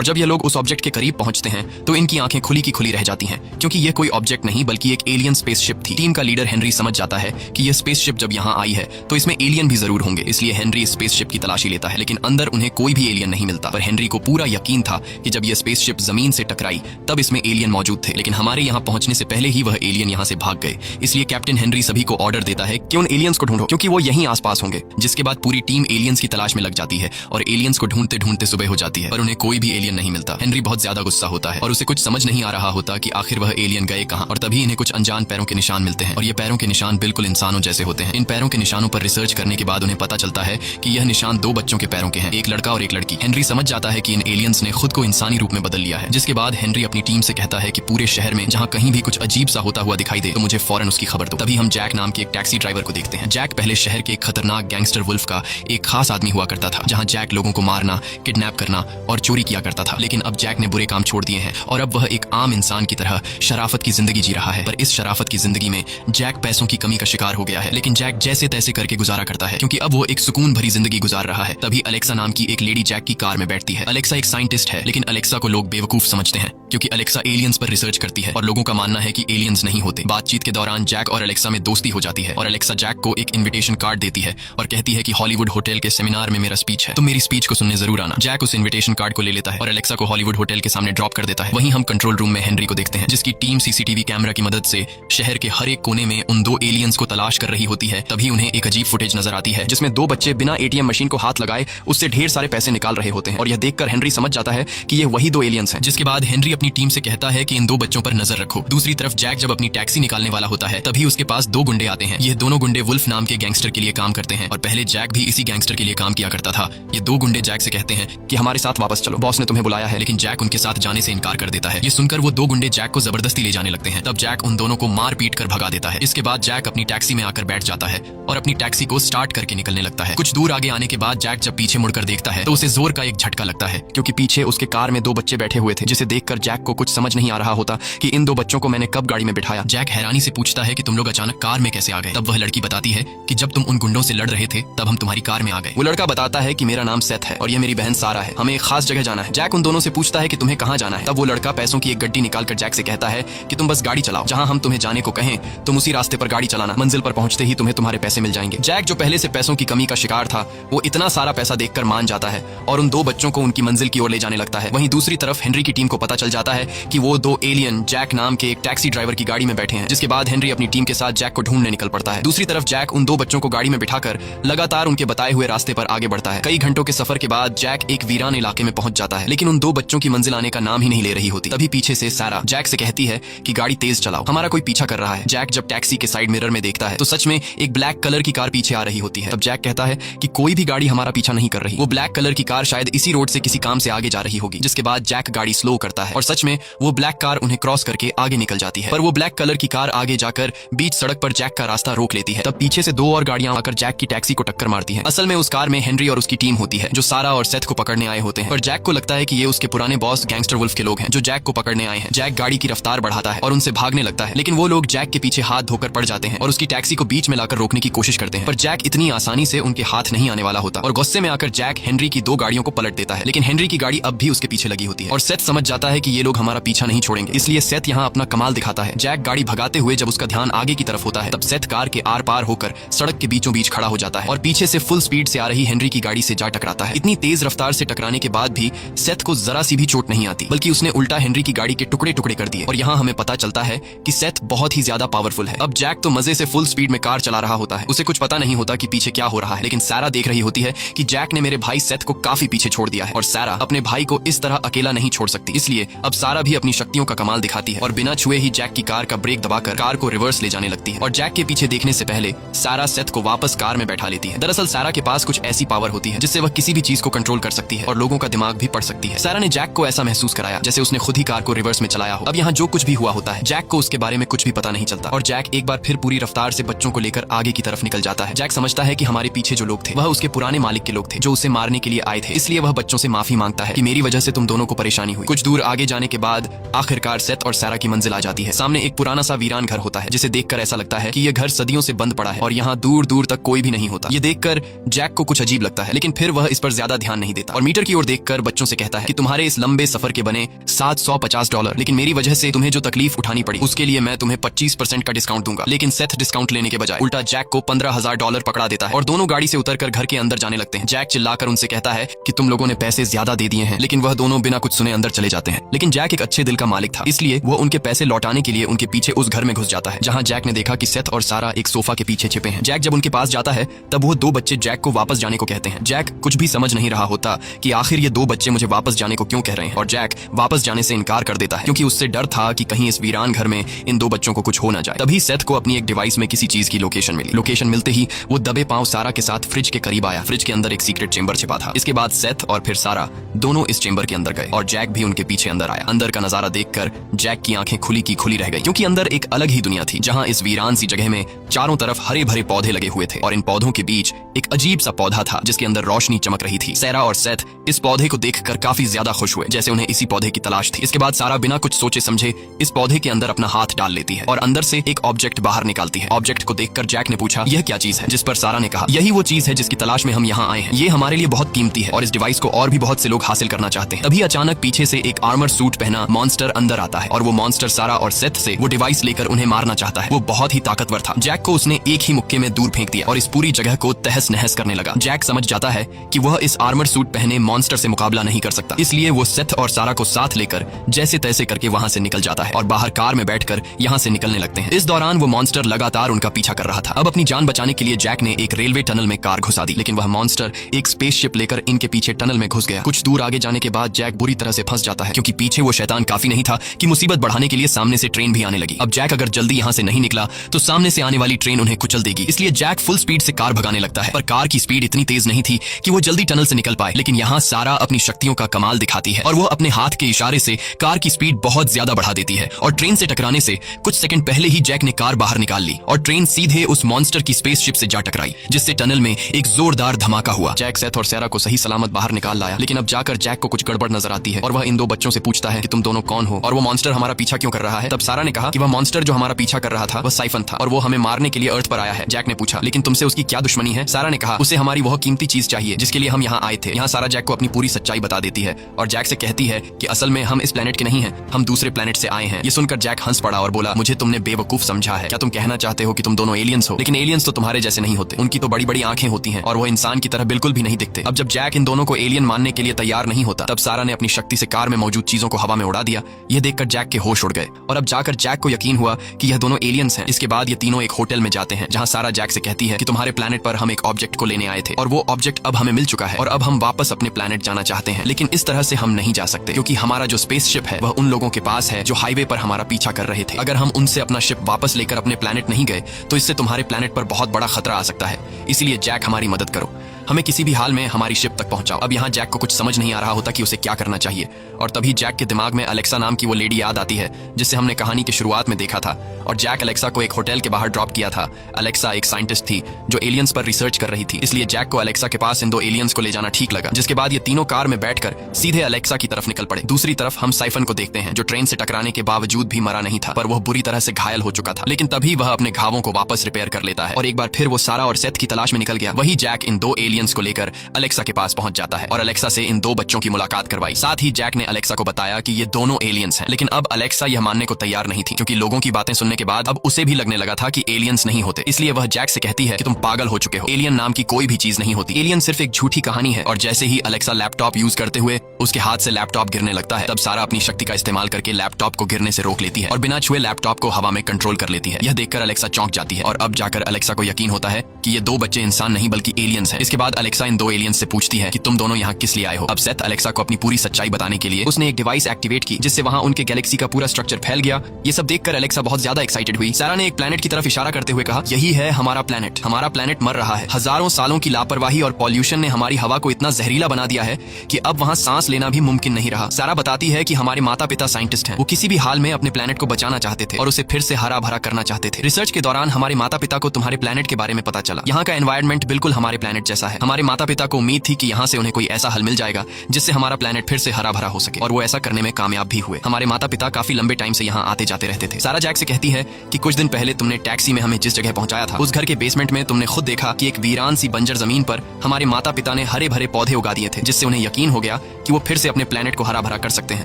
और जब ये लोग उस ऑब्जेक्ट के करीब पहुंचते हैं तो इनकी आंखें खुली की खुली रह जाती हैं, क्योंकि ये कोई ऑब्जेक्ट नहीं बल्कि एक एलियन स्पेसशिप थी। टीम का लीडर हेनरी समझ जाता है कि यह स्पेसशिप जब यहाँ आई है तो इसमें एलियन भी जरूर होंगे, इसलिए हेनरी स्पेसशिप की तलाशी लेता है, लेकिन अंदर उन्हें कोई भी एलियन नहीं मिलता। पर हेनरी को पूरा यकीन था कि जब यह स्पेसशिप जमीन से टकराई तब इसमें एलियन मौजूद थे, लेकिन हमारे यहाँ पहुंचने से पहले ही वह एलियन यहाँ से भाग गए। इसलिए कैप्टन हेनरी सभी को ऑर्डर देता है कि उन एलियंस को ढूंढो, क्योंकि वो यहीं आसपास होंगे। जिसके बाद पूरी टीम एलियंस की तलाश में लग जाती है और एलियंस को ढूंढते ढूंढते सुबह हो जाती है, पर उन्हें कोई भी एलियन नहीं मिलता। हेनरी बहुत ज्यादा गुस्सा होता है और उसे कुछ समझ नहीं आ रहा होता कि आखिर वह एलियन गए कहां, और तभी इन्हें कुछ अनजान पैरों के निशान मिलते हैं और ये पैरों के निशान बिल्कुल इंसानों जैसे होते हैं। इन पैरों के निशानों पर रिसर्च करने के बाद उन्हें पता चलता है कि यह निशान दो बच्चों के पैरों के हैं, एक लड़का और एक लड़की। हेनरी समझ जाता है कि इन एलियंस ने खुद को इंसानी रूप में बदल लिया है। जिसके बाद हेनरी अपनी टीम से कहता है कि पूरे शहर में जहां कहीं भी कुछ अजीब सा होता हुआ दिखाई दे तो मुझे फौरन उसकी खबर दो। तभी हम जैक नाम के एक टैक्सी ड्राइवर को देखते हैं। जैक पहले शहर के एक खतरनाक गैंगस्टर वुल्फ का एक खास आदमी हुआ करता था, जहां जैक लोगों को मारना, किडनैप करना और चोरी किया करता था। लेकिन अब जैक ने बुरे काम छोड़ दिए हैं और अब वह एक आम इंसान की तरह शराफत की जिंदगी जी रहा है। पर इस शराफत की जिंदगी में जैक पैसों की कमी का शिकार हो गया है, लेकिन जैक जैसे तैसे करके गुजारा करता है, क्योंकि अब वो एक सुकून भरी जिंदगी गुजार रहा है। तभी अलेक्सा नाम की एक लेडी जैक की कार में बैठती है। अलेक्सा एक साइंटिस्ट है, लेकिन अलेक्सा को लोग बेवकूफ समझते हैं, क्योंकि अलेक्सा एलियंस पर रिसर्च करती है और लोगों का मानना है कि एलियंस नहीं होते। बातचीत के दौरान जैक और अलेक्सा में दोस्ती हो जाती है और अलेक्सा जैक को एक इनविटेशन कार्ड देती है और कहती है कि हॉलीवुड होटल के सेमिनार में मेरा स्पीच है, तो मेरी स्पीच को सुनने जरूर आना। जैक उस इनविटेशन कार्ड को ले लेता है और अलेक्सा को हॉलीवुड होटल के सामने ड्रॉप कर देता है। वहीं हम कंट्रोल रूम में हेनरी को देखते हैं, जिसकी टीम सीसीटीवी कैमरा की मदद से शहर के हर एक कोने में उन दो एलियंस को तलाश कर रही होती है। तभी उन्हें एक अजीब फुटेज नजर आती है, जिसमें दो बच्चे बिना एटीएम मशीन को हाथ लगाए उससे ढेर सारे पैसे निकाल रहे होते हैं, और यह देखकर हेनरी समझ जाता है कि ये वही दो एलियंस हैं। जिसके बाद हेनरी अपनी टीम से कहता है कि इन दो बच्चों पर नजर रखो। दूसरी तरफ जैक जब अपनी टैक्सी निकालने वाला होता है तभी उसके पास दो गुंडे आते हैं। ये दोनों गुंडे वुल्फ नाम के गैंगस्टर के लिए काम करते हैं और पहले जैक भी इसी गैंगस्टर के लिए काम किया करता था। ये दो गुंडे जैक से कहते हैं कि हमारे साथ वापस चलो, बॉस ने तुम्हें बुलाया है, लेकिन जैक उनके साथ जाने से इनकार कर देता है। ये सुनकर वो दो गुंडे जैक को जबरदस्ती ले जाने लगते हैं। तब जैक उन दोनों को मार पीट कर भगा देता है। इसके बाद जैक अपनी टैक्सी में आकर बैठ जाता है और अपनी टैक्सी को स्टार्ट करके निकलने लगता है। कुछ दूर आगे आने के बाद जैक जब पीछे मुड़कर देखता है तो उसे जोर का एक झटका लगता है, क्योंकि पीछे उसके कार में दो बच्चे बैठे हुए थे, जिसे देखकर जैक को कुछ समझ नहीं आ रहा होता कि इन दो बच्चों को मैंने कब गाड़ी में बिठाया। जैक हैरानी से पूछता है कि तुम लोग अचानक कार में कैसे आ गए। तब वह लड़की बताती है कि जब तुम उन गुंडों से लड़ रहे थे तब हम तुम्हारी कार में आ गए। वो लड़का बताता है कि मेरा नाम सेथ है और ये मेरी बहन सारा है, हमें एक खास जगह जाना है। जैक उन दोनों से पूछता है कि तुम्हें कहाँ जाना है। तब वो लड़का पैसों की एक गड्डी निकालकर जैक से कहता है कि तुम बस गाड़ी चलाओ, जहाँ हम तुम्हें जाने को कहें तुम उसी रास्ते पर गाड़ी चलाना, मंजिल पर पहुंचते ही तुम्हें तुम्हारे पैसे मिल जाएंगे। जैक जो पहले से पैसों की कमी का शिकार था, वो इतना सारा पैसा देखकर मान जाता है और उन दो बच्चों को उनकी मंजिल की ओर ले जाने लगता है। वहीं दूसरी तरफ हेनरी की टीम को पता चल जाता है कि वो दो एलियन जैक नाम के एक टैक्सी ड्राइवर की गाड़ी में बैठे हैं। जिसके बाद हेनरी अपनी टीम के साथ जैक को ढूंढने निकल पड़ता है। दूसरी तरफ जैक उन दो बच्चों को गाड़ी में बिठाकर लगातार उनके बताए हुए रास्ते पर आगे बढ़ता है। कई घंटों के सफर के बाद जैक एक वीरान इलाके में पहुंच जाता है, लेकिन उन दो बच्चों की मंजिल आने का नाम ही नहीं ले रही होती। तभी पीछे से सारा जैक से कहती है कि गाड़ी तेज चलाओ, हमारा कोई पीछा कर रहा है। जैक जब टैक्सी के साइड मिरर में देखता है तो सच में एक ब्लैक कलर की कार पीछे आ रही होती है। तब जैक कहता है कि कोई भी गाड़ी हमारा पीछा नहीं कर रही, वो ब्लैक कलर की कार शायद इसी रोड से किसी काम से आगे जा रही होगी। जिसके बाद जैक गाड़ी स्लो करता है और सच में वो ब्लैक कार उन्हें क्रॉस करके आगे निकल जाती है। पर वो ब्लैक कलर की कार आगे जाकर बीच सड़क पर जैक का रास्ता रोक लेती है। तब पीछे से दो और गाड़ियां आकर जैक की टैक्सी को टक्कर मारती हैं। असल में उस कार में हेनरी और उसकी टीम होती है, जो सारा और सेथ को पकड़ने आए होते हैं। पर जैक को लगता है कि ये उसके पुराने बॉस गैंगस्टर वुल्फ के लोग हैं जो जैक को पकड़ने आए हैं। जैक गाड़ी की रफ्तार बढ़ाता है और उनसे भागने लगता है, लेकिन वो लोग जैक के पीछे हाथ धोकर पड़ जाते हैं और उसकी टैक्सी को बीच में लाकर रोकने की कोशिश करते हैं। पर जैक इतनी आसानी से उनके हाथ नहीं आने वाला होता और गुस्से में आकर जैक हेनरी की दो गाड़ियों को पलट देता है, लेकिन हेनरी की गाड़ी अब भी उसके पीछे लगी होती है और सेथ समझ जाता है कि ये लोग हमारा पीछा नहीं छोड़ेंगे। इसलिए सेथ यहाँ अपना कमाल दिखाता है। जैक गाड़ी भगाते हुए जब उसका ध्यान आगे की तरफ होता है तब सेथ कार के आर पार होकर सड़क के बीचों बीच खड़ा हो जाता है और पीछे से फुल स्पीड से आ रही हेनरी की गाड़ी से जा टकराता है। इतनी तेज रफ्तार से टकराने के बाद भी सेथ को जरा सी भी चोट नहीं आती, बल्कि उसने उल्टा हेनरी की गाड़ी के टुकड़े टुकड़े कर दिए। और यहाँ हमें पता चलता है कि सेथ बहुत ही ज्यादा पावरफुल है। अब जैक तो मजे से फुल स्पीड में कार चला रहा होता है, उसे कुछ पता नहीं होता कि पीछे क्या हो रहा है, लेकिन सारा देख रही होती है कि जैक ने मेरे भाई सेथ को काफी पीछे छोड़ दिया है और सारा अपने भाई को इस तरह अकेला नहीं छोड़ सकती। इसलिए अब सारा भी अपनी शक्तियों का कमाल दिखाती है और बिना छुए ही जैक की कार का ब्रेक दबाकर कार को रिवर्स ले जाने लगती है और जैक के पीछे देखने से पहले सारा सेथ को वापस कार में बैठा लेती है। दरअसल सारा के पास कुछ ऐसी पावर होती है जिससे वह किसी भी चीज को कंट्रोल कर सकती है और लोगों का दिमाग भी पढ़ सकती है। सारा ने जैक को ऐसा महसूस कराया जैसे उसने खुद ही कार को रिवर्स में चलाया हो। अब यहाँ जो कुछ भी हुआ होता है जैक को उसके बारे में कुछ भी पता नहीं चलता और जैक एक बार फिर पूरी रफ्तार से बच्चों को लेकर आगे की तरफ निकल जाता है। जैक समझता है कि हमारे पीछे जो लोग थे वह उसके पुराने मालिक के लोग थे जो उसे मारने के लिए आए थे, इसलिए वह बच्चों से माफी मांगता है कि मेरी वजह से तुम दोनों को परेशानी हुई। कुछ दूर आगे जाने के बाद आखिरकार सेथ और सारा की मंजिल आ जाती है। सामने एक पुराना सा वीरान घर होता है जिसे देखकर ऐसा लगता है कि यह घर सदियों से बंद पड़ा है और यहाँ दूर दूर तक कोई भी नहीं होता। ये देखकर जैक को कुछ अजीब लगता है, लेकिन फिर वह इस पर ज्यादा ध्यान नहीं देता और मीटर की ओर देखकर बच्चों से कहता कहता है कि तुम्हारे इस लंबे सफर के बने $750, लेकिन मेरी वजह से तुम्हें जो तकलीफ उठानी पड़ी उसके लिए मैं तुम्हें 25% का डिस्काउंट दूंगा। लेकिन सेथ डिस्काउंट लेने के बजाय उल्टा जैक को $15,000 पकड़ा देता है और दोनों गाड़ी से उतरकर घर के अंदर जाने लगते हैं। जैक चिल्लाकर उनसे कहता है कि तुम लोगों ने पैसे ज्यादा दे दिए हैं, लेकिन वह दोनों बिना कुछ सुने अंदर चले जाते हैं। लेकिन जैक एक अच्छे दिल का मालिक था, इसलिए वो उनके पैसे लौटाने के लिए उनके पीछे उस घर में घुस जाता है जहाँ जैक ने देखा कि सेथ और सारा एक सोफा के पीछे छिपे हैं। जैक जब उनके पास जाता है तब वो दो बच्चे जैक को वापस जाने को कहते हैं। जैक कुछ भी समझ नहीं रहा होता कि आखिर ये दो बच्चे मुझे वापस जाने को क्यों कह रहे हैं, और जैक वापस जाने से इनकार कर देता है क्योंकि उससे डर था कि कहीं इस वीरान घर में इन दो बच्चों को कुछ हो ना जाए। तभी सेथ को अपनी एक डिवाइस में किसी चीज की लोकेशन मिली। लोकेशन मिलते ही वो दबे पांव सारा के साथ फ्रिज के करीब आया। फ्रिज के अंदर एक सीक्रेट चेंबर छिपा था। इसके बाद सेथ और फिर सारा दोनों इस चेंबर के अंदर गए और जैक भी उनके पीछे अंदर आया। अंदर का नजारा देखकर जैक की आंखें खुली की खुली रह गई क्योंकि अंदर एक अलग ही दुनिया थी जहां इस वीरान सी जगह में चारों तरफ हरे भरे पौधे लगे हुए थे और इन पौधों के बीच एक अजीब सा पौधा था जिसके अंदर रोशनी चमक रही थी। सारा और सेथ इस पौधे को देखकर काफी ज्यादा खुश हुए, जैसे उन्हें इसी पौधे की तलाश थी। इसके बाद सारा बिना कुछ सोचे समझे इस पौधे के अंदर अपना हाथ डाल लेती है और अंदर से एक ऑब्जेक्ट बाहर निकालती है। ऑब्जेक्ट को देखकर जैक ने पूछा, यह क्या चीज है? जिस पर सारा ने कहा, यही वो चीज है जिसकी तलाश में हम यहाँ आए हैं। ये हमारे लिए बहुत कीमती है और इस डिवाइस को और भी बहुत से लोग हासिल करना चाहते हैं। तभी अचानक पीछे से एक आर्मर सूट पहना मॉन्स्टर अंदर आता है और वो मॉन्स्टर सारा और सेथ से वो डिवाइस लेकर उन्हें मारना चाहता है। वो बहुत ही ताकतवर था। जैक को उसने एक ही मुक्के में दूर फेंक दिया और इस पूरी जगह को तहस नहस करने लगा। जैक समझ जाता है कि वह इस आर्मर सूट पहने मॉन्स्टर से मुकाबला नहीं कर सकता, इसलिए वो सेथ और सारा को साथ लेकर जैसे तैसे करके वहां से निकल जाता है और बाहर कार में बैठकर यहां से निकलने लगते हैं। इस दौरान वो मॉन्स्टर लगातार उनका पीछा कर रहा था। अब अपनी जान बचाने के लिए जैक ने एक रेलवे टनल में कार घुसा दी, लेकिन वह मॉन्स्टर एक स्पेसशिप लेकर इनके पीछे टनल में घुस गया। कुछ दूर आगे जाने के बाद जैक बुरी तरह से फंस जाता है क्योंकि पीछे वो शैतान काफी नहीं था कि मुसीबत बढ़ाने के लिए सामने से ट्रेन भी आने लगी। अब जैक अगर जल्दी यहाँ से नहीं निकला तो सामने से आने वाली ट्रेन उन्हें कुचल देगी, इसलिए जैक फुल स्पीड से कार भगाने लगता है। पर कार की स्पीड इतनी तेज नहीं थी कि वो जल्दी टनल से निकल पाए। लेकिन यहाँ सारा अपनी शक्तियों का कमाल दिखाती है और वो अपने हाथ के इशारे से कार की स्पीड बहुत ज्यादा बढ़ा देती है और ट्रेन से टकराने से कुछ सेकंड पहले ही जैक ने कार बाहर निकाल ली और ट्रेन सीधे उस मॉन्स्टर की स्पेसशिप से जा टकराई, जिससे टनल में एक जोरदार धमाका हुआ। जैक सेथ और सारा को सही सलामत बाहर निकाल लाया, लेकिन अब जाकर जैक को कुछ गड़बड़ नजर आती है और वह इन दो बच्चों से पूछता है कि तुम दोनों कौन हो और वो मॉन्स्टर हमारा पीछा क्यों कर रहा है। तब सारा ने कहा कि वह मॉन्स्टर जो हमारा पीछा कर रहा था वह साइफन था और वो हमें मारने के लिए अर्थ पर आया है। जैक ने पूछा, लेकिन तुमसे उसकी क्या दुश्मनी है? सारा ने कहा, उसे हमारी वह कीमती चीज चाहिए जिसके लिए हम यहाँ आए थे। यहाँ सारा जैक को अपनी पूरी सच्चाई बता देती है और जैक से कहती है कि असल में हम इस प्लेनेट के नहीं हैं, हम दूसरे प्लेनेट से आए हैं। ये सुनकर जैक हंस पड़ा और बोला, मुझे तुमने बेवकूफ समझा है। क्या तुम कहना चाहते हो कि तुम दोनों एलियंस हो? लेकिन एलियंस तो तुम्हारे जैसे नहीं होते, उनकी तो बड़ी बड़ी आंखें होती हैं और वो इंसान की तरह बिल्कुल भी नहीं दिखते। अब जब जैक इन दोनों को एलियन मानने के लिए तैयार नहीं होता तब सारा ने अपनी शक्ति से कार में मौजूद चीजों को हवा में उड़ा दिया। यह देखकर जैक के होश उड़ गए और अब जाकर जैक को यकीन हुआ कि यह दोनों एलियंस हैं। इसके बाद ये तीनों एक होटल में जाते हैं जहां सारा जैक से कहती है कि तुम्हारे प्लेनेट पर हम एक ऑब्जेक्ट को लेने आए थे और वो ऑब्जेक्ट अब हमें मिल चुका है और अब हम वापस अपने प्लेनेट जाना चाहते हैं, लेकिन इस तरह से हम नहीं जा सकते क्योंकि हमारा जो स्पेसशिप है वह उन लोगों के पास है जो हाईवे पर हमारा पीछा कर रहे थे। अगर हम उनसे अपना शिप वापस लेकर अपने प्लेनेट नहीं गए तो इससे तुम्हारे प्लेनेट पर बहुत बड़ा खतरा आ सकता है, इसलिए जैक हमारी मदद करो, हमें किसी भी हाल में हमारी शिप तक पहुंचाओ। अब यहाँ जैक को कुछ समझ नहीं आ रहा होता कि उसे क्या करना चाहिए और तभी जैक के दिमाग में अलेक्सा नाम की वो लेडी याद आती है जिसे हमने कहानी की शुरुआत में देखा था और जैक अलेक्सा को एक होटल के बाहर ड्रॉप किया था। अलेक्सा एक साइंटिस्ट थी जो एलियंस पर रिसर्च कर रही थी, इसलिए जैक को अलेक्सा के पास इन दो एलियंस को ले जाना ठीक लगा। जिसके बाद ये तीनों कार में बैठकर सीधे अलेक्सा की तरफ निकल पड़े। दूसरी तरफ हम साइफन को देखते हैं जो ट्रेन से टकराने के बावजूद भी मरा नहीं था, पर वह बुरी तरह से घायल हो चुका था, लेकिन तभी वह अपने घावों को वापस रिपेयर कर लेता है और एक बार फिर वो सारा और सेथ की तलाश में निकल गया। वही जैक इन दो एलियंस को लेकर अलेक्सा के पास पहुंच जाता है और अलेक्सा से इन दो बच्चों की मुलाकात करवाई। साथ ही जैक ने अलेक्सा को बताया कि ये दोनों एलियंस हैं, लेकिन अब अलेक्सा यह मानने को तैयार नहीं थी क्योंकि लोगों की बातें सुनने के बाद अब उसे भी लगने लगा था कि एलियंस नहीं होते। इसलिए वह जैक से कहती है कि तुम पागल हो चुके हो, एलियन नाम की कोई भी चीज नहीं होती, एलियन सिर्फ एक झूठी कहानी है। और जैसे ही अलेक्सा लैपटॉप यूज करते हुए उसके हाथ से लैपटॉप गिरने लगता है तब सारा अपनी शक्ति का इस्तेमाल करके लैपटॉप को गिरने से रोक लेती है और बिना छुए लैपटॉप को हवा में कंट्रोल कर लेती है। यह देखकर अलेक्सा चौंक जाती है और अब जाकर अलेक्सा को यकीन होता है कि ये दो बच्चे इंसान नहीं बल्कि एलियंस हैं। इसके बाद अलेक्सा इन दो एलियंस से पूछती है कि तुम दोनों यहाँ किस लिए आए हो। अब सेथ अलेक्सा को अपनी पूरी सच्चाई बताने के लिए उसने एक डिवाइस एक्टिवेट की जिससे वहां उनके गैलेक्सी का पूरा स्ट्रक्चर फैल गया। ये सब देखकर अलेक्सा बहुत ज्यादा एक्साइटेड हुई। सारा ने एक प्लेनेट की तरफ इशारा करते हुए कहा, यही है हमारा प्लेनेट, हमारा प्लेनेट मर रहा है। हजारों सालों की लापरवाही और पॉल्यूशन ने हमारी हवा को इतना जहरीला बना दिया है कि अब वहाँ सांस लेना भी मुमकिन नहीं रहा। सारा बताती है कि हमारे माता पिता साइंटिस्ट हैं, वो किसी भी हाल में अपने प्लेनेट को बचाना चाहते थे और उसे फिर से हरा भरा करना चाहते थे। रिसर्च के दौरान हमारे माता पिता को तुम्हारे प्लेनेट के बारे में पता चला। यहाँ का एनवायरनमेंट बिल्कुल हमारे प्लेनेट जैसा है। है। हमारे माता पिता को उम्मीद थी कि यहाँ से उन्हें कोई ऐसा हल मिल जाएगा जिससे हमारा प्लेनेट फिर से हरा भरा हो सके, और वो ऐसा करने में कामयाब भी हुए। हमारे माता पिता काफी लंबे टाइम से यहाँ आते जाते रहते थे। सारा जैक से कहती है कि कुछ दिन पहले तुमने टैक्सी में हमें जिस जगह पहुंचाया था, उस घर के बेसमेंट में तुमने खुद देखा कि एक वीरान सी बंजर जमीन पर हमारे माता पिता ने हरे भरे पौधे उगा दिए थे, जिससे उन्हें यकीन हो गया कि वो फिर से अपने प्लेनेट को हरा भरा कर सकते हैं।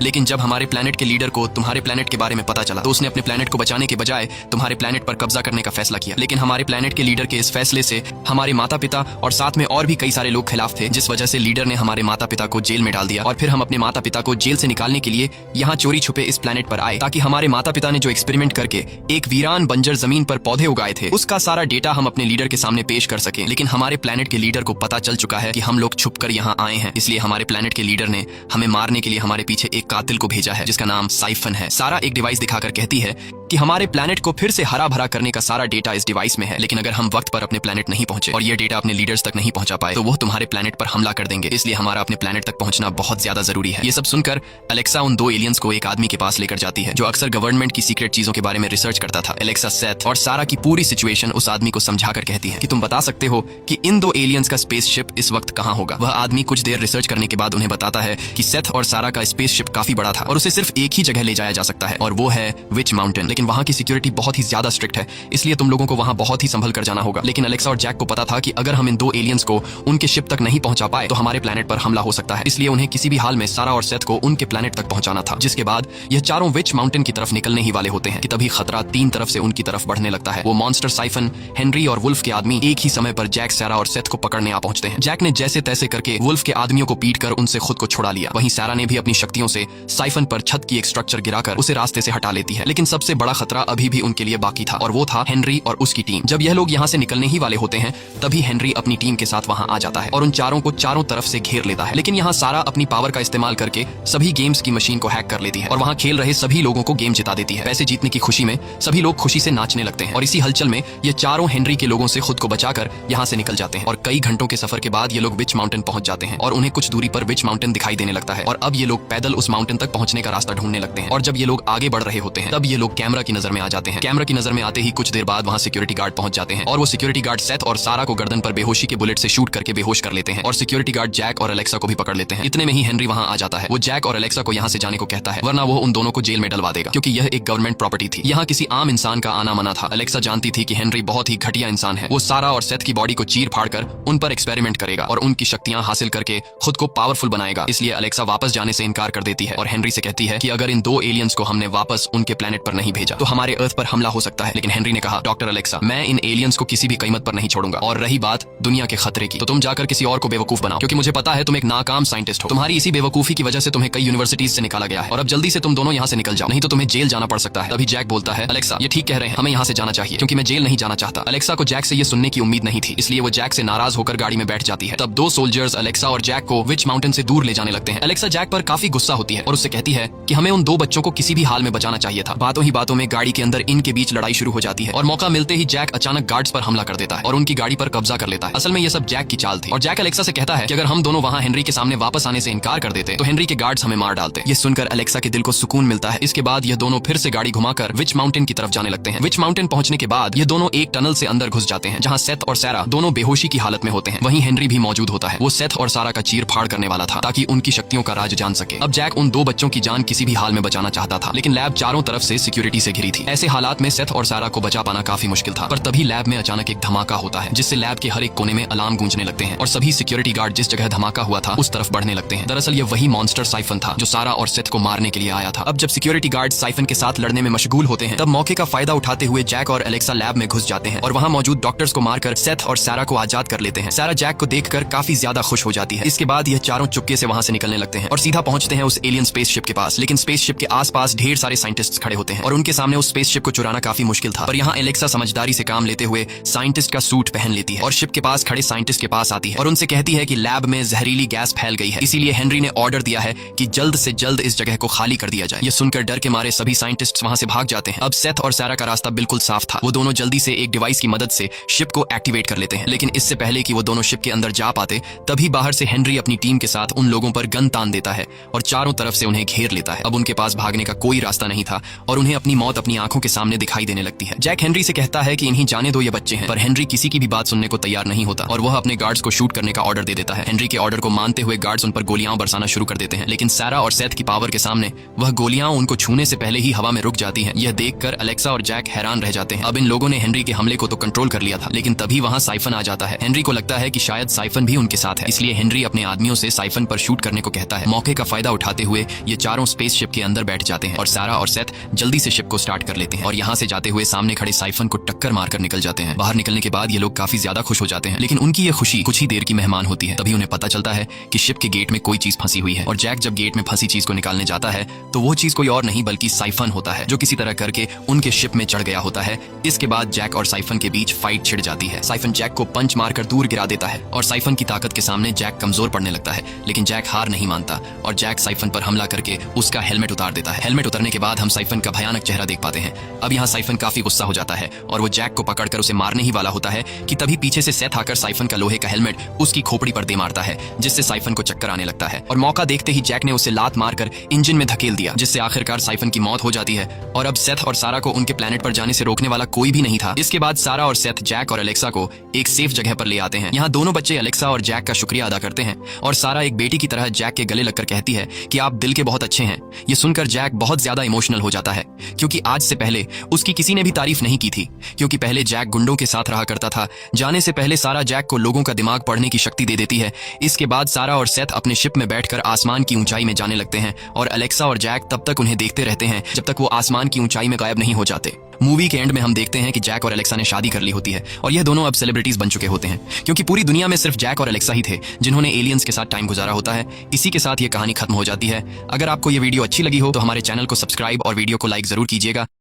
लेकिन जब हमारे प्लेनेट के लीडर को तुम्हारे प्लेनेट के बारे में पता चला तो उसने अपने प्लेनेट को बचाने के बजाय तुम्हारे प्लेनेट पर कब्जा करने का फैसला किया। लेकिन हमारे प्लेनेट के लीडर के इस फैसले से हमारे माता पिता और साथ में और भी कई सारे लोग खिलाफ थे, जिस वजह से लीडर ने हमारे माता पिता को जेल में डाल दिया। और फिर हम अपने माता पिता को जेल से निकालने के लिए यहाँ चोरी छुपे इस प्लेनेट पर आए, ताकि हमारे माता पिता ने जो एक्सपेरिमेंट करके एक वीरान बंजर जमीन पर पौधे उगाए थे उसका सारा डेटा हम अपने लीडर के सामने पेश कर सके। लेकिन हमारे प्लेनेट के लीडर को पता चल चुका है कि हम लोग छुपकर यहाँ आए हैं, इसलिए हमारे प्लेनेट के लीडर ने हमें मारने के लिए हमारे पीछे एक कातिल को भेजा है जिसका नाम साइफन है। सारा एक डिवाइस दिखाकर कहती है कि हमारे प्लेनेट को फिर से हरा भरा करने का सारा डेटा इस डिवाइस में है, लेकिन अगर हम वक्त पर अपने प्लेनेट नहीं पहुंचे और ये डेटा अपने लीडर्स तक नहीं पहुंचा पाए तो वो तुम्हारे प्लेनेट पर हमला कर देंगे, इसलिए हमारा अपने प्लेनेट तक पहुंचना बहुत ज्यादा जरूरी है। ये सब सुनकर एलेक्सा उन दो एलियंस को एक आदमी के पास लेकर जाती है जो अक्सर गवर्नमेंट की सीक्रेट चीजों के बारे में रिसर्च करता था। एलेक्सा सेथ और सारा की पूरी सिचुएशन उस आदमी को समझाकर कहती है कि तुम बता सकते हो कि इन दो एलियंस का स्पेसशिप इस वक्त कहाँ होगा। वह आदमी कुछ देर रिसर्च करने के बाद उन्हें बताता है कि सेथ और सारा का स्पेसशिप काफी बड़ा था और उसे सिर्फ एक ही जगह ले जाया जा सकता है, और वो है विच माउंटेन। लेकिन वहां की सिक्योरिटी बहुत ही ज्यादा स्ट्रिक्ट है, इसलिए तुम लोगों को वहां बहुत ही संभल कर जाना होगा। लेकिन एलेक्सा और जैक को पता था कि अगर हम इन दो एलियंस को उनके शिप तक नहीं पहुंचा पाए तो हमारे प्लेनेट पर हमला हो सकता है, इसलिए उन्हें किसी भी हाल में सारा और सेथ को उनके प्लेनेट तक पहुंचाना था। जिसके बाद यह चारों विच माउंटेन की तरफ निकलने ही वाले होते हैं कि तभी खतरा तीन तरफ से उनकी तरफ बढ़ने लगता है। वो मॉन्स्टर साइफन, हेनरी और वुल्फ के आदमी एक ही समय पर जैक, सारा और सेथ को पकड़ने आ पहुंचते हैं। जैक ने जैसे तैसे करके वुल्फ के आदमियों को पीटकर उनसे खुद को छुड़ा लिया। वहीं सारा ने भी अपनी शक्तियों से साइफन पर छत की एक स्ट्रक्चर गिराकर उसे रास्ते से हटा लेती है। लेकिन सबसे बड़ा खतरा अभी भी उनके लिए बाकी था, और वो था हेनरी और उसकी टीम। जब यह लोग यहाँ से निकलने ही वाले होते हैं तभी हेनरी अपनी टीम के साथ वहां आ जाता है और उन चारों को चारों तरफ से घेर लेता है। लेकिन यहाँ सारा अपनी पावर का इस्तेमाल करके सभी गेम्स की मशीन को हैक कर लेती है और वहां खेल रहे सभी लोगों को गेम जिता देती है। पैसे जीतने की खुशी में सभी लोग खुशी से नाचने लगते हैं और इसी हलचल में ये चारों हेनरी के लोगों से खुद को बचाकर यहाँ से निकल जाते हैं। और कई घंटों के सफर के बाद ये लोग विच माउंटेन पहुंच जाते हैं और उन्हें कुछ दूरी पर विच माउंटेन दिखाई देने लगता है, और अब ये लोग पैदल उस माउंटेन तक पहुंचने का रास्ता ढूंढने लगते हैं। और जब ये लोग आगे बढ़ रहे होते हैं तब ये लोग कैमरा की नजर में आ जाते हैं। कैमरा की नजर में आते ही कुछ देर बाद वहां सिक्योरिटी गार्ड पहुंच जाते हैं और वो सिक्योरिटी गार्ड सेथ और सारा को गर्दन पर बेहोशी के बुलेट से शूट करके बेहोश कर लेते हैं, और सिक्योरिटी गार्ड जैक और एलेक्सा को भी पकड़ लेते हैं। इतने में ही हेनरी वहां आ जाता है। वो जैक और एलेक्सा को यहाँ से जाने को कहता है, वरना वो उन दोनों को जेल में डलवा देगा, क्योंकि यह एक गवर्नमेंट प्रॉपर्टी थी। यहाँ किसी आम इंसान का आना मना था। एलेक्सा जानती थी कि हेनरी बहुत ही घटिया इंसान है। वो सारा और सेथ की बॉडी को चीर फाड़ कर उन पर एक्सपेरिमेंट करेगा और उनकी शक्तियां हासिल करके खुद को पावरफुल बनाएगा। इसलिए एलेक्सा वापस जाने से इनकार कर देती है और हेनरी से कहती है कि अगर इन दो एलियंस को हमने वापस उनके प्लेनेट पर नहीं भेजा तो हमारे अर्थ पर हमला हो सकता है। लेकिन हेनरी ने कहा, डॉक्टर एलेक्सा, मैं इन एलियंस को किसी भी कीमत पर नहीं छोड़ूंगा, और रही बात दुनिया के खतरे की तो तुम जाकर किसी और को बेवकूफ बनाओ, क्योंकि मुझे पता है तुम एक नाकाम साइंटिस्ट हो। तुम्हारी इसी बेवकूफी की वजह से तुम्हें कई यूनिवर्सिटीज से निकाला गया है, और अब जल्दी से तुम दोनों यहाँ से निकल जाओ, नहीं तो तुम्हें जेल जाना पड़ सकता है। तभी जैक बोलता है, एलेक्सा ये ठीक कह रहे हैं, हमें यहाँ से जाना चाहिए, क्योंकि मैं जेल नहीं जाना चाहता। एलेक्सा को जैक से ये सुनने की उम्मीद नहीं थी, इसलिए वो जैक से नाराज होकर गाड़ी में बैठ जाती है। तब दो सोल्जर्स एलेक्सा और जैक को विच माउंटेन से दूर ले जाने लगते हैं। एलेक्सा जैक पर काफी गुस्सा होती है और उससे कहती है कि हमें उन दो बच्चों को किसी भी हाल में बचाना चाहिए था। बातों ही बातों में गाड़ी के अंदर इनके बीच लड़ाई शुरू हो जाती है और मौका मिलते ही जैक अचानक गार्ड्स पर हमला कर देता है और उनकी गाड़ी पर कब्जा कर लेता है। असल में ये सब जैक की चाल थी, और जैक एलेक्सा से कहता है कि अगर हम दोनों वहां हेनरी के सामने वापस आने से इनकार कर देते तो हेनरी के गार्ड्स हमें मार डालते। ये सुनकर एलेक्सा के दिल को सुकून मिलता है। इसके बाद ये दोनों फिर से गाड़ी घुमाकर विच माउंटेन की तरफ जाने लगते हैं। विच माउंटेन पहुंचने के बाद ये दोनों एक टनल से अंदर घुस जाते हैं जहां सेथ और सारा दोनों बेहोशी की हालत में होते हैं। वहीं हेनरी भी मौजूद होता है। वो सेथ और सारा का चीर फाड़ करने वाला था ताकि उनकी शक्तियों का राज जान सके। अब जैक उन दो बच्चों की जान किसी भी हाल में बचाना चाहता था, लेकिन लैब चारों तरफ से सिक्योरिटी से घिरी थी। ऐसे हालात में सेथ और सारा को बचा पाना काफी मुश्किल था। पर तभी लैब में अचानक एक धमाका होता है जिससे लैब के हर एक कोने में अलार्म गूंजने लगते हैं और सभी सिक्योरिटी गार्ड जिस जगह धमाका हुआ था उस तरफ बढ़ने लगते हैं। दरअसल ये वही मॉन्स्टर साइफन था जो सारा और सेथ को मारने के लिए आया था। अब जब सिक्योरिटी गार्ड साइफन के साथ लड़ने में मशगूल होते हैं तब मौके का फायदा उठाते हुए जैक और एलेक्सा लैब में घुस जाते हैं और वहां मौजूद डॉक्टर्स को मारकर सेथ और सारा को आजाद कर लेते हैं। सारा जैक को देखकर काफी ज्यादा खुश हो जाती है। इसके बाद ये चारों चुपके से वहां से निकलने लगते हैं और सीधा पहुंचते हैं उस एलियन स्पेसशिप के पास। लेकिन स्पेसशिप के आसपास ढेर सारे साइंटिस्ट्स खड़े होते हैं और उनके सामने उस स्पेसशिप को चुराना काफी मुश्किल था। पर यहाँ एलेक्सा समझदारी से काम लेते हुए साइंटिस्ट का सूट पहन लेती है और शिप के पास खड़े साइंटिस्ट के पास आती है और उनसे कहती है कि लैब में जहरीली गैस फैल गई है, इसीलिए हेनरी ने ऑर्डर दिया है कि जल्द से जल्द इस जगह को खाली कर दिया जाए। ये सुनकर डर के मारे सभी साइंटिस्ट्स वहां से भाग जाते हैं। अब सेथ और सारा का रास्ता बिल्कुल साफ था। वो दोनों जल्दी से एक डिवाइस की मदद से शिप को एक्टिवेट कर लेते हैं। लेकिन इससे पहले कि वो दोनों शिप के अंदर जा पाते तभी बाहर से हेनरी अपनी टीम के साथ उन लोगों पर गन तान देता है और चारों तरफ से उन्हें घेर लेता है। अब उनके पास भागने का कोई रास्ता नहीं था और उन्हें अपनी मौत अपनी आंखों के सामने दिखाई देने लगती है। जैक हेनरी से कहता है कि इन्हें जाने दो, ये बच्चे हैं, पर हेनरी किसी की भी बात सुनने को तैयार नहीं होता और वह अपने गार्ड्स को शूट करने का ऑर्डर दे देता है। हेनरी के ऑर्डर को मानते हुए गार्ड्स उन पर गोलियां बरसाना शुरू कर देते हैं, लेकिन सारा और सेथ की पावर के सामने वह गोलियां उनको छूने से पहले ही हवा में रुक जाती हैं। यह देखकर अलेक्सा और जैक हैरान रह जाते हैं। अब इन लोगों ने हेनरी के हमले को तो कंट्रोल कर लिया था, लेकिन तभी वहां साइफन आ जाता है। हेनरी को लगता है कि शायद साइफन भी उनके साथ है, इसलिए हेनरी अपने आदमियों से साइफन पर शूट करने को कहता है। मौके का फायदा उठाते हुए ये चारों स्पेसशिप के अंदर बैठ जाते हैं और सारा और सेथ जल्दी से शिप को स्टार्ट कर लेते हैं और यहाँ से जाते हुए सामने खड़े साइफन को टक्कर मारकर निकल जाते हैं। बाहर निकलने के बाद ये लोग काफी ज्यादा खुश हो जाते हैं, लेकिन उनकी ये खुशी कुछ ही देर की मेहमान होती है। तभी उन्हें पता चलता है कि शिप के गेट में कोई चीज फंसी हुई है और जैक जब गेट में फंसी चीज को निकालने जाता है तो वो चीज कोई और नहीं बल्कि साइफन होता है, जो किसी तरह करके उनके शिप में चढ़ गया होता है। इसके बाद जैक और साइफन के बीच फाइट छिड़ जाती है। साइफन जैक को पंच मारकर दूर गिरा देता है और साइफन की ताकत के सामने जैक कमजोर पड़ने लगता है, लेकिन जैक हार नहीं मानता और जैक साइफन पर हमला करके उसका हेलमेट उतार देता है। हेलमेट उतरने के बाद हम साइफन का भयानक चेहरा देख पाते हैं। अब यहाँ साइफन काफी गुस्सा हो जाता है और वो जैक को पकड़कर उसे मारने ही वाला होता है कि तभी पीछे से सेथ आकर साइफन का लोहे का हेलमेट उसकी खोपड़ी पर दे मारता है, जिससे साइफन को चक्कर आने लगता है और मौका देखते ही जैक ने उसे लात मारकर इंजन में धकेल दिया, जिससे आखिरकार साइफन की मौत हो जाती है। और अब सेथ और सारा को उनके प्लेनेट पर जाने से रोकने वाला कोई भी नहीं था। इसके बाद सारा और सेथ जैक और अलेक्सा को एक सेफ जगह पर ले आते हैं। यहाँ दोनों बच्चे अलेक्सा और जैक का शुक्रिया अदा करते हैं और सारा एक बेटी की तरह जैक के गले लगकर कहती है कि आप दिल के बहुत अच्छे हैं। ये सुनकर जैक बहुत ज्यादा इमोशनल हो जाता है, क्योंकि आज से पहले उसकी किसी ने भी तारीफ नहीं की थी, क्योंकि पहले जैक गुंडों के साथ रहा करता था। जाने से पहले सारा जैक को लोगों का दिमाग पढ़ने की शक्ति दे देती है। इसके बाद सारा और सेथ अपने शिप में बैठकर आसमान की ऊंचाई में जाने लगते हैं और अलेक्सा और जैक तब तक उन्हें देखते रहते हैं जब तक वो आसमान की ऊंचाई में गायब नहीं हो जाते। मूवी के एंड में हम देखते हैं कि जैक और अलेक्सा ने शादी कर ली होती है और यह दोनों अब सेलिब्रिटीज बन चुके होते हैं, क्योंकि पूरी दुनिया में सिर्फ जैक और अलेक्सा ही थे जिन्होंने एलियंस के साथ टाइम गुजारा होता है। इसी के साथ ये कहानी खत्म हो जाती है। अगर आपको ये वीडियो अच्छी लगी हो तो हमारे चैनल को सब्सक्राइब और वीडियो को लाइक जरूर कीजिएगा।